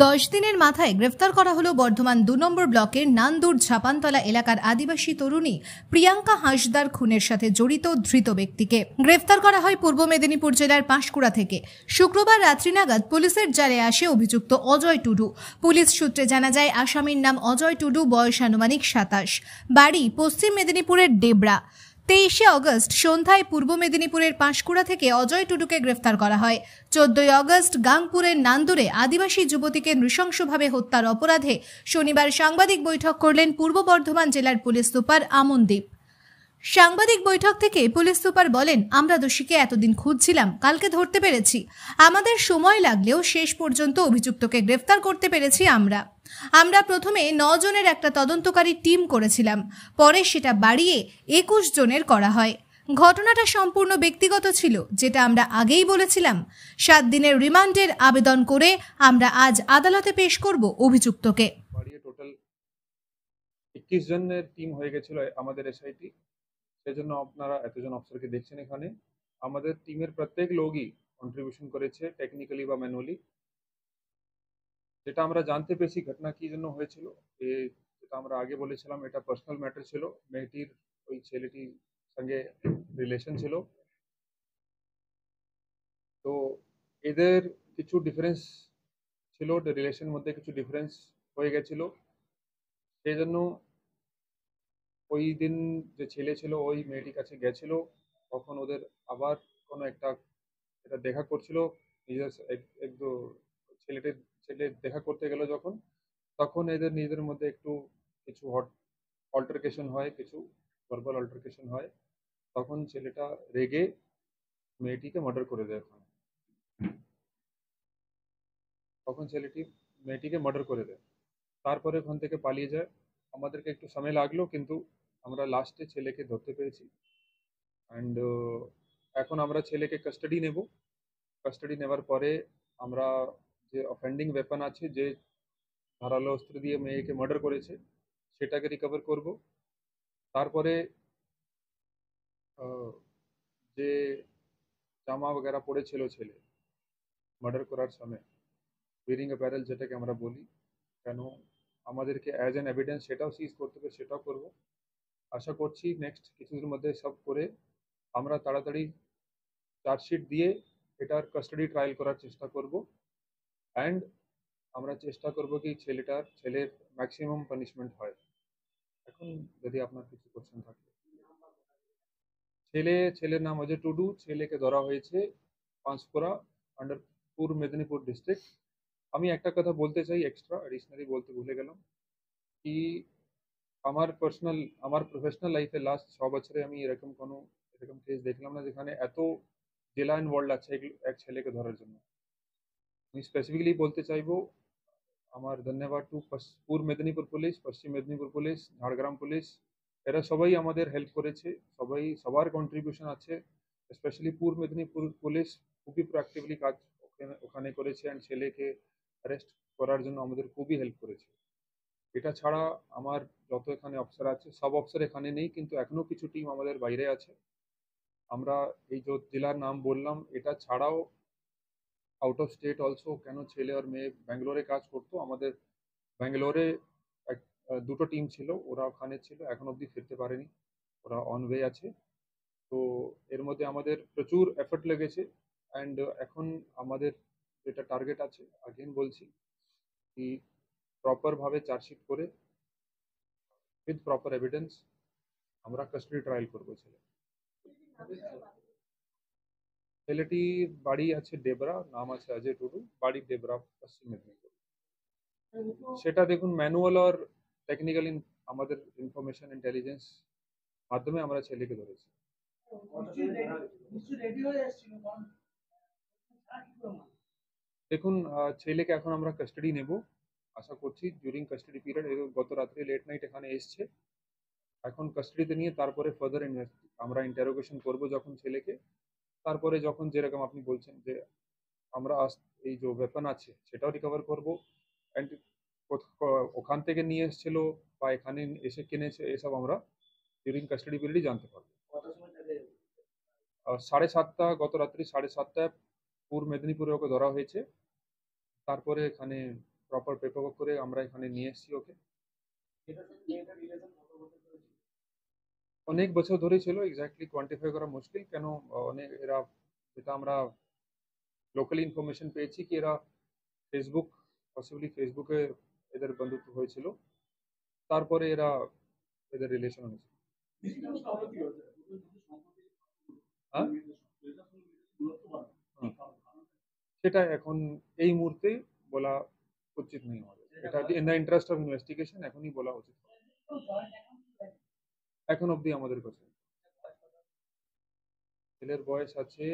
10 দিনের মাথায় গ্রেফতার করা হলো বর্ধমান 2 নম্বর ব্লকের নান্দুর ঝাপানতলা এলাকার আদিবাসী তরুণী প্রিয়াঙ্কা হাঁসদার খুনের সাথে জড়িত ধৃত ব্যক্তিকে। গ্রেফতার করা হয় পূর্ব মেদিনীপুর জেলার পাঁশকুড়া থেকে। শুক্রবার রাত্রি নাগাদ পুলিশের জালে আসে অভিযুক্ত অজয় টুডু। পুলিশ সূত্রে জানা যায় আসামির নাম অজয় টুডু, বয়স আনুমানিক 27, বাড়ি পশ্চিম মেদিনীপুরের ডেবরা। 23 আগস্ট সন্ধ্যায় পূর্ব মেদিনীপুরের পাঁশকুড়া থেকে অজয় টুডুকে গ্রেফতার করা হয়। 14 আগস্ট গাংপুরের নান্দুরে আদিবাসী যুবতীকে নৃশংসভাবে হত্যার অপরাধে শনিবার সাংবাদিক বৈঠক করলেন পূর্ব বর্ধমান জেলার পুলিশ সুপার আমনদীপ। সাংবাদিক বৈঠক থেকে পুলিশ সুপার বলেন, আমরা দোষীকে এতদিন খুঁজছিলাম, কালকে ধরতে পেরেছি। আমাদের সময় লাগলেও শেষ পর্যন্ত অভিযুক্তকে গ্রেফতার করতে পেরেছি। আমরা প্রথমে 9 জনের একটা তদন্তকারী টিম করেছিলাম, পরে সেটা বাড়িয়ে 21 জনের করা হয়। ঘটনাটা সম্পূর্ণ ব্যক্তিগত ছিল, যেটা আমরা আগেই বলেছিলাম। 7 দিনের রিমান্ডের আবেদন করে আমরা আজ আদালতে পেশ করব অভিযুক্তকে। বাড়িয়ে টোটাল 21 জনের টিম হয়ে গেছিল আমাদের এসআইটি। সেজন্য আপনারা এতজন অফিসারকে দেখছেন এখানে। আমাদের টিমের প্রত্যেক লোকই কন্ট্রিবিউশন করেছে, টেকনিক্যালি বা ম্যানুয়ালি। যেটা আমরা জানতে পেরেছি ঘটনা কি জন্য হয়েছিল, যেটা আমরা আগে বলেছিলাম, এটা পার্সোনাল ম্যাটার ছিল। মেয়েটির ওই ছেলেটির সঙ্গে রিলেশন ছিল, তো এদের কিছু ডিফারেন্স ছিল, রিলেশনের মধ্যে কিছু ডিফারেন্স হয়ে গেছিল। সেই জন্য ওই দিন যে ছেলে ছিল ওই মেয়েটির কাছে গেছিল, তখন ওদের আবার কোনো একটা এটা দেখা করছিল। নিজের ছেলে দেখা করতে গেল যখন, তখন এদের নিজেদের মধ্যে একটু কিছু অল্টারকেশন হয়, কিছু ভার্বাল অল্টারকেশন হয়। তখন ছেলেটা রেগে মেয়েটিকে মার্ডার করে দেয় ওখানে। মেয়েটিকে মার্ডার করে দেয়, তারপরে ওখান থেকে পালিয়ে যায়। আমাদেরকে একটু সময় লাগলো, কিন্তু আমরা লাস্টে ছেলেকে ধরতে পেরেছি। অ্যান্ড এখন আমরা ছেলেকে কাস্টাডি নেব। কাস্টাডি নেওয়ার পরে আমরা যে অফেন্ডিং ওয়েপন আছে, যে ধারালো অস্ত্র দিয়ে মেয়েকে মার্ডার করেছে, সেটাকে রিকভার করব। তারপরে যে জামা বগেরা পড়েছিল ছেলে মার্ডার করার সময়, ওয়্যারিং অ্যাপারেল যেটাকে আমরা বলি, কেন আমাদেরকে অ্যাজ অ্যান এভিডেন্স সেটাও সিজ করতে হবে, সেটাও করব। আশা করছি নেক্সট কিছুদিনের মধ্যে সব করে আমরা তাড়াতাড়ি চার্জশিট দিয়ে এটার কাস্টাডি ট্রায়াল করার চেষ্টা করব। অ্যান্ড আমরা চেষ্টা করব কি ছেলের ম্যাক্সিমাম পানিশমেন্ট হয়। এখন যদি আপনার কিছু কোশ্চেন থাকে। ছেলের নাম অজয় টুডু। ছেলেকে ধরা হয়েছে পাঁশকুড়া, আন্ডার পূর্ব মেদিনীপুর ডিস্ট্রিক্ট। আমি একটা কথা বলতে চাই, এক্সট্রা এডিশনালি বলতে ভুলে গেলাম, কি আমার প্রফেশনাল লাইফে লাস্ট 6 বছরে আমি এরকম কেস দেখলাম না যেখানে এত জেলা ইনভলভ আছে এক ছেলেকে ধরার জন্য। আমি স্পেসিফিকলি বলতে চাইবো আমার ধন্যবাদ টু পূর্ব মেদিনীপুর পুলিশ, পশ্চিম মেদিনীপুর পুলিশ, ঝাড়গ্রাম পুলিশ। এরা সবাই আমাদের হেল্প করেছে, সবার কন্ট্রিবিউশন আছে। স্পেশালি পূর্ব মেদিনীপুর পুলিশ খুবই প্রোঅ্যাক্টিভলি কাজ ওখানে করেছে, অ্যান্ড ছেলেকে অ্যারেস্ট করার জন্য আমাদের খুবই হেল্প করেছে। এটা ছাড়া আমার যত এখানে অফিসার আছে, সব অফিসার এখানে নেই, কিন্তু এখনো কিছু টিম আমাদের বাইরে আছে। আমরা এই যে জেলার নাম বললাম, এটা ছাড়াও আউট অফ স্টেট অলসো, কেন ছেলে আর মেয়ে ব্যাঙ্গালোরে কাজ করতো। আমাদের ব্যাঙ্গালোরে দুটো টিম ছিল, ওরা ওখানে ছিল, এখন অবধি ফিরতে পারেনি, ওরা অন ওয়ে আছে। তো এর মধ্যে আমাদের প্রচুর এফর্ট লেগেছে। অ্যান্ড এখন আমাদের যেটা টার্গেট আছে, আগেন বলছি, কি প্রপারভাবে চার্জশিট করে উইথ প্রপার এভিডেন্স আমরা কাস্টাডি ট্রায়াল করবো ছেলেটির বাড়ি আছে ডেবরা, নাম আছে অজয় টুডু, বাড়ি ডেবরা, পশ্চিম মেদিনীপুর। সেটা দেখুন ম্যানুয়াল আর টেকনিক্যাল আমাদের ইনফরমেশন ইন্টেলিজেন্স মাধ্যমে আমরা ছেলেকে ধরেছি। দেখুন ছেলেকে এখন আমরা কাস্টাডি নেব, আশা করছি ডিউরিং কাস্টাডি পিরিয়ড। গত রাত্রে লেট নাইট এখানে এসছে, এখন কাস্টাডিতে নিয়ে তারপরে ফার্দার আমরা ইন্টারোগেশন করব যখন ছেলেকে। তারপরে যখন যেরকম আপনি বলছেন যে আমরা এই যে ওয়েপন আছে সেটাও রিকভার করব, অ্যান্ড ওখান থেকে নিয়ে এসেছিল বা এখানে এসে কিনেছে, এসব আমরা ডিউরিং কাস্টাডি পিরিয়ডই জানতে পারবো। 7:30 গত রাত্রি 7:30টায় পূর্ব মেদিনীপুরে ওকে ধরা হয়েছে। তারপরে এখানে প্রপার পেপারওয়ার্ক করে আমরা এখানে নিয়ে এসেছি ওকে। অনেক বছর ধরেই ছিল, এক্স্যাক্টলি কোয়ান্টিফাই করা মুশকিল। কেন অনেক এরা, যেটা আমরা লোকালি ইনফরমেশন পেয়েছি কি এরা ফেসবুক, পসিবলি ফেসবুকে এদের বন্ধুত্ব হয়েছিল, তারপরে এদের রিলেশন হয়েছিল। হ্যাঁ, হ্যাঁ। সেটা এখন এই মুহূর্তে বলা উচিত নেই আমাদের, এটা in the interest of investigation এখনই বলা উচিত। এখন অবধি আমাদের কাছে ছেলের বয়স আছে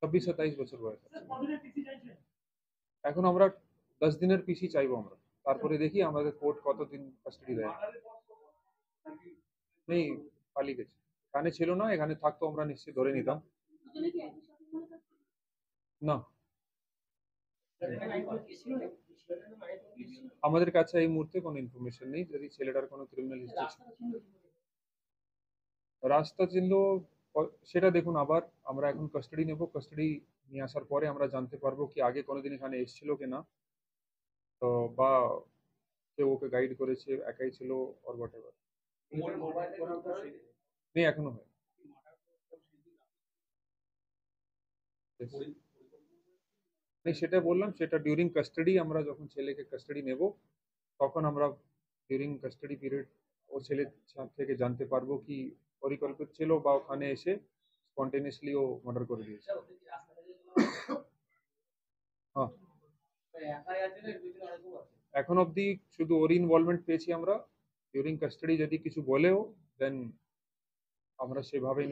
26-27 বছর বয়স আছে। এখন আমরা 10 দিনের পিসি চাইবো আমরা, তারপরে দেখি আমাদের কোর্ট কতদিন কাস্টাডি দেয়। নেই, পালিয়ে গেছে। এখানে ছিল না, এখানে থাকতো আমরা নিশ্চয়ই ধরে নিতাম। না, আমাদের কাছে এই মুহূর্তে কোনো ইনফরমেশন নেই যদি ছেলেটার কোনো ক্রিমিনাল হিস্ট্রি। রাস্তা চিনল সেটা দেখুন, আবার আমরা এখন কাস্টাডি নেব, কাস্টাডি নিয়ে আসার পরে আমরা জানতে পারবো কি আগে কোনোদিন এখানে এসেছিল কিনা, তো বা কেউ ওকে গাইড করেছে, একাই ছিল অর হোয়াট এভার। নেই, এখনো হয়। নেই, সেটা বললাম, সেটা ডিউরিং কাস্টাডি, আমরা যখন ছেলেকে কাস্টাডি নেব তখন আমরা ডিউরিং কাস্টাডি পিরিয়ড ও ছেলের থেকে জানতে পারবো কি পরিকল্পিত ছিল বা ওখানে এসে স্পন্টেনিয়াসলি ও মার্ডার করে দিয়েছে। হ্যাঁ, এখন অবধি শুধু ওর ইনভলভমেন্ট পেয়েছি আমরা। ডিউরিং কাস্টাডি যদি কিছু বলেও দেন আমরা সেভাবে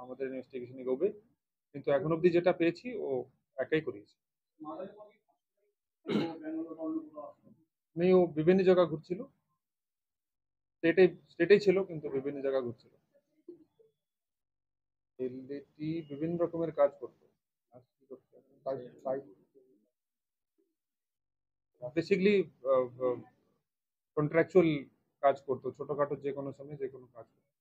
আমাদের ইনভেস্টিগেশন এগোবে, কিন্তু এখন অবধি যেটা পেয়েছি ও একাই করিয়েছে। নেই, ও বিভিন্ন জায়গা ঘুরছিল, স্টেটেই ছিল কিন্তু বিভিন্ন জায়গা ঘুরছিল। ছেলেটি বিভিন্ন রকমের কাজ করতো, বেসিকলি কন্ট্রাকচুয়াল কাজ করতো, ছোটখাটো যে কোনো সময় যে কোনো কাজ করতো।